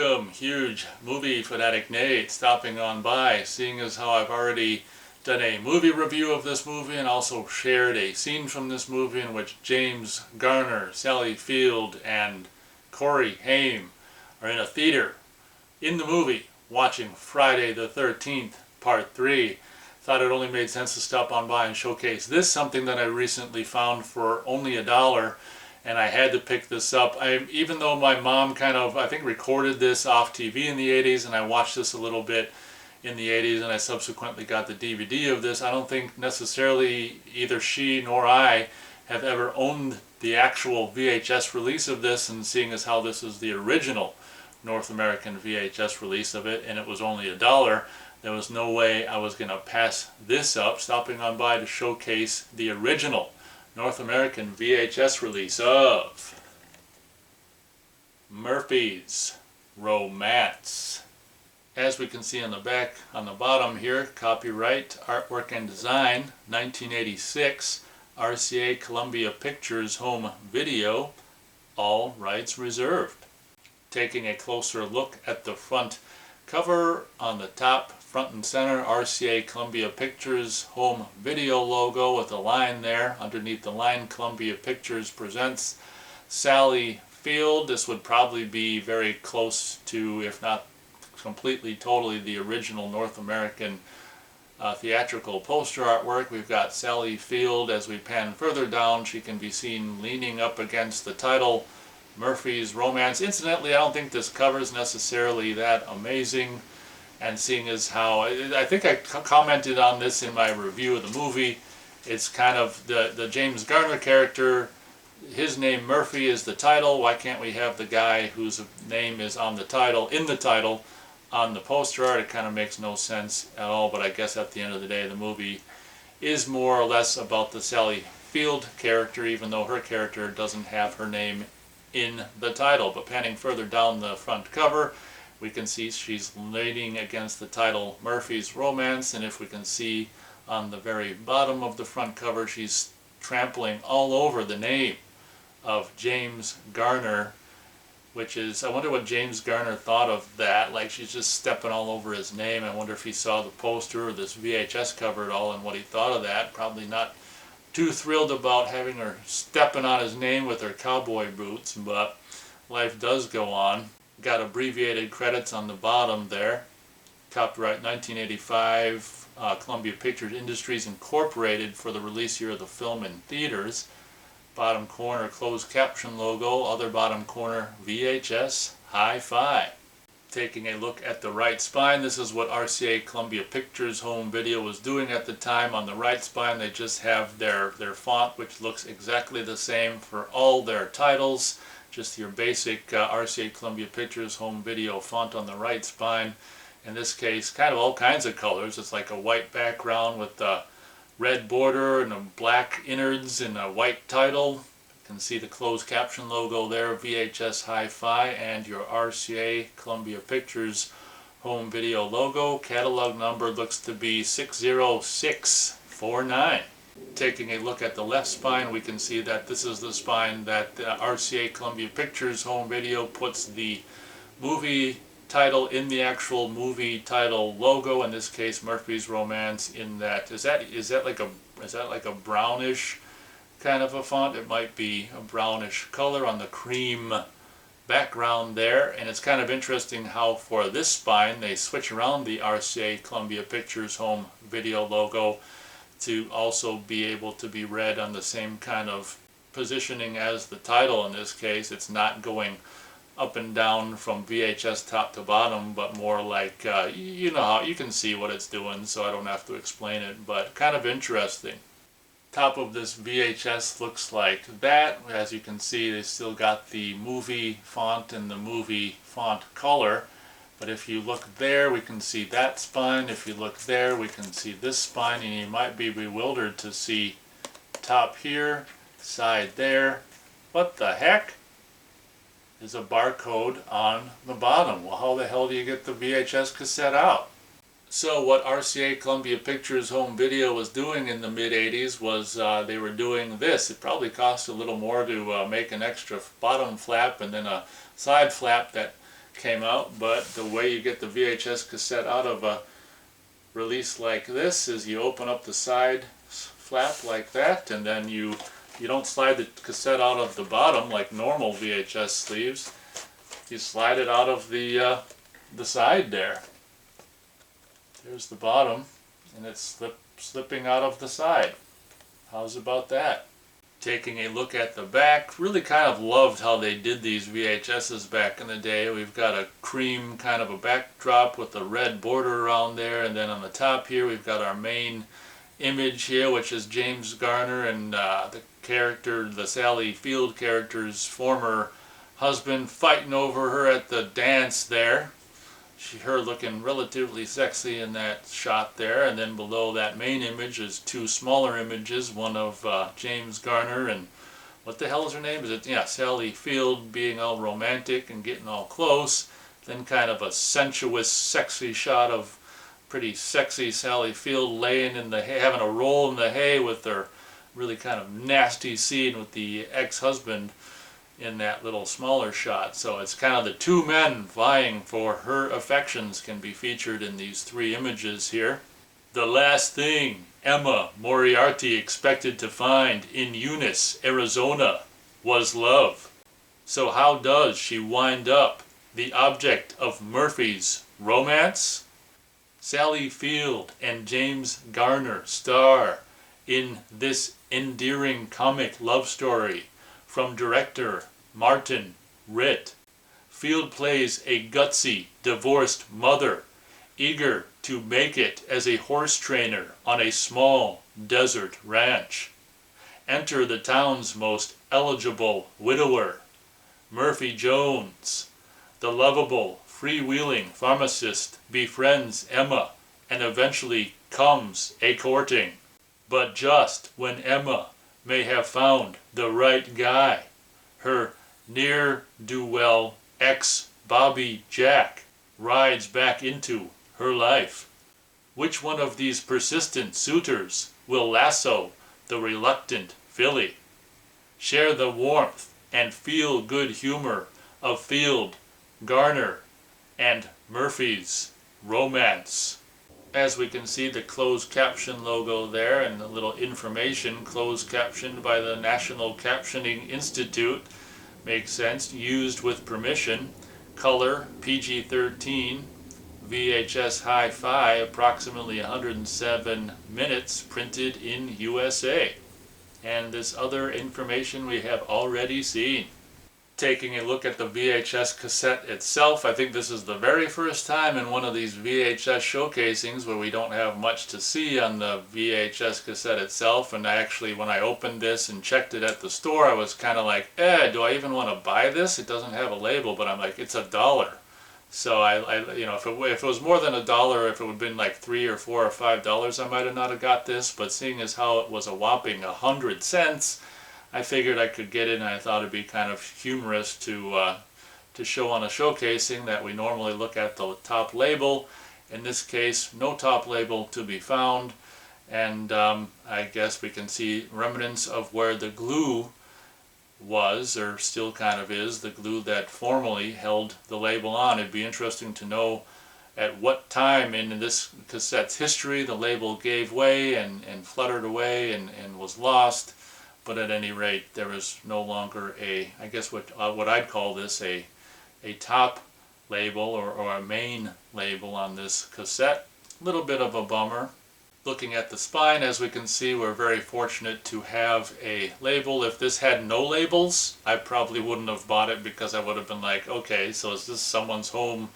Welcome, huge movie fanatic Nate, stopping on by, seeing as how I've already done a movie review of this movie and also shared a scene from this movie in which James Garner, Sally Field, and Corey Haim are in a theater in the movie watching Friday the 13th, Part 3. Thought it only made sense to stop on by and showcase this, something that I recently found for only $1, and I had to pick this up. Even though my mom kind of, I think, recorded this off TV in the 80s, and I watched this a little bit in the 80s, and I subsequently got the DVD of this, I don't think necessarily either she nor I have ever owned the actual VHS release of this, and seeing as how this is the original North American VHS release of it, and it was only $1, there was no way I was going to pass this up, stopping on by to showcase the original North American VHS release of Murphy's Romance. As we can see on the back, on the bottom here, copyright, artwork and design, 1986, RCA Columbia Pictures Home Video, all rights reserved. Taking a closer look at the front cover, on the top, front and center, RCA Columbia Pictures Home Video logo with a line there. Underneath the line, Columbia Pictures presents Sally Field. This would probably be very close to, if not completely, totally, the original North American theatrical poster artwork. We've got Sally Field. As we pan further down, she can be seen leaning up against the title, Murphy's Romance. Incidentally, I don't think this cover is necessarily that amazing, and seeing as how, I think I commented on this in my review of the movie, it's kind of the James Garner character, his name Murphy is the title. Why can't we have the guy whose name is on the title, in the title, on the poster art? It kind of makes no sense at all, but I guess at the end of the day the movie is more or less about the Sally Field character, even though her character doesn't have her name in the title. But panning further down the front cover, we can see she's leaning against the title Murphy's Romance, and if we can see on the very bottom of the front cover, she's trampling all over the name of James Garner, which is, I wonder what James Garner thought of that. Like, she's just stepping all over his name. I wonder if he saw the poster or this VHS cover at all and what he thought of that. Probably not too thrilled about having her stepping on his name with her cowboy boots, but life does go on. Got abbreviated credits on the bottom there. Copyright 1985, Columbia Pictures Industries Incorporated for the release year of the film in theaters. Bottom corner, closed caption logo. Other bottom corner, VHS Hi-Fi. Taking a look at the right spine, this is what RCA Columbia Pictures Home Video was doing at the time. On the right spine, they just have their font, which looks exactly the same for all their titles. Just your basic RCA Columbia Pictures Home Video font on the right spine. In this case, kind of all kinds of colors. It's like a white background with a red border and a black innards and a white title. You can see the closed caption logo there, VHS Hi-Fi, and your RCA Columbia Pictures Home Video logo. Catalog number looks to be 60649. Taking a look at the left spine, we can see that this is the spine that RCA Columbia Pictures Home Video puts the movie title in the actual movie title logo. In this case, Murphy's Romance. In that, is that like a brownish kind of a font? It might be a brownish color on the cream background there. And it's kind of interesting how for this spine they switch around the RCA Columbia Pictures Home Video logo to also be able to be read on the same kind of positioning as the title. In this case, it's not going up and down from VHS top to bottom, but more like, you know how you can see what it's doing, so I don't have to explain it, but kind of interesting. Top of this VHS looks like that. As you can see, they still got the movie font and the movie font color. But if you look there, we can see that spine. If you look there, we can see this spine, and you might be bewildered to see top here, side there. What the heck? Is a barcode on the bottom. Well, how the hell do you get the VHS cassette out? So what RCA Columbia Pictures Home Video was doing in the mid-80s was they were doing this. It probably cost a little more to make an extra bottom flap and then a side flap that came out, but the way you get the VHS cassette out of a release like this is you open up the side flap like that, and then you don't slide the cassette out of the bottom like normal VHS sleeves. You slide it out of the side there. There's the bottom, and it's slipping out of the side. How's about that? Taking a look at the back, really kind of loved how they did these VHSs back in the day. We've got a cream kind of a backdrop with a red border around there, and then on the top here we've got our main image here, which is James Garner and the character, the Sally Field character's former husband, fighting over her at the dance there. Her looking relatively sexy in that shot there, and then below that main image is two smaller images, one of James Garner and what the hell is her name? Is it, yeah, Sally Field being all romantic and getting all close, then kind of a sensuous, sexy shot of pretty sexy Sally Field laying in the hay, having a roll in the hay with her really kind of nasty scene with the ex-husband in that little smaller shot. So it's kind of the two men vying for her affections can be featured in these three images here. The last thing Emma Moriarty expected to find in Eunice, Arizona, was love. So how does she wind up the object of Murphy's romance? Sally Field and James Garner star in this endearing comic love story from director Martin Ritt. Field plays a gutsy, divorced mother, eager to make it as a horse trainer on a small desert ranch. Enter the town's most eligible widower, Murphy Jones. The lovable, freewheeling pharmacist befriends Emma and eventually comes a courting. But just when Emma may have found the right guy, her ne'er-do-well ex-Bobby Jack rides back into her life. Which one of these persistent suitors will lasso the reluctant filly? Share the warmth and feel-good humor of Field, Garner, and Murphy's romance. As we can see, the closed caption logo there and the little information closed captioned by the National Captioning Institute. Makes sense. Used with permission. Color PG-13. VHS Hi-Fi, approximately 107 minutes, printed in USA. And this other information we have already seen. Taking a look at the VHS cassette itself, I think this is the very first time in one of these VHS showcasings where we don't have much to see on the VHS cassette itself. And I actually, when I opened this and checked it at the store, I was kind of like, do I even want to buy this? It doesn't have a label, but I'm like, it's $1. So I you know, if it was more than $1, if it would have been like $3 or $4 or $5, I might have not have got this. But seeing as how it was a whopping 100 cents, I figured I could get it, and I thought it'd be kind of humorous to show on a showcasing that we normally look at the top label. In this case, no top label to be found, and I guess we can see remnants of where the glue was, or still kind of is, the glue that formerly held the label on. It'd be interesting to know at what time in this cassette's history the label gave way and fluttered away and was lost. But at any rate, there is no longer a, I guess what I'd call this a top label or a main label on this cassette. A little bit of a bummer. Looking at the spine, as we can see, we're very fortunate to have a label. If this had no labels, I probably wouldn't have bought it, because I would have been like, okay, so is this someone's home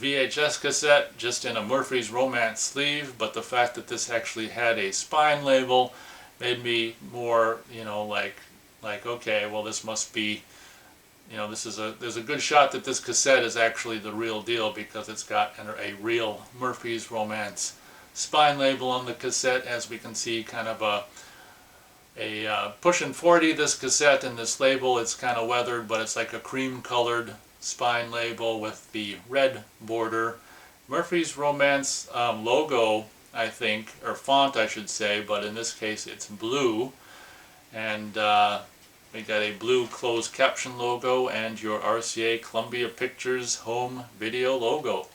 VHS cassette just in a Murphy's Romance sleeve? But the fact that this actually had a spine label made me more, you know, like okay, well, this must be, you know, there's a good shot that this cassette is actually the real deal, because it's got a real Murphy's Romance spine label on the cassette. As we can see, kind of a pushing 40 this cassette, and this label, it's kind of weathered, but it's like a cream colored spine label with the red border. Murphy's Romance logo, I think, or font I should say, but in this case it's blue, and We got a blue closed caption logo and your RCA Columbia Pictures home video logo.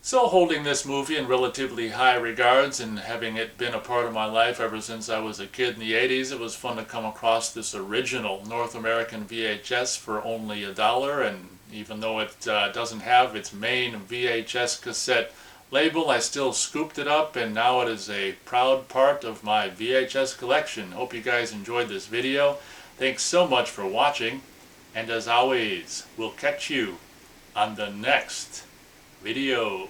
So holding this movie in relatively high regards and having it been a part of my life ever since I was a kid in the 80s, it was fun to come across this original North American VHS for only $1. And even though it doesn't have its main VHS cassette label, I still scooped it up and now it is a proud part of my VHS collection. Hope you guys enjoyed this video. Thanks so much for watching, and as always, we'll catch you on the next video.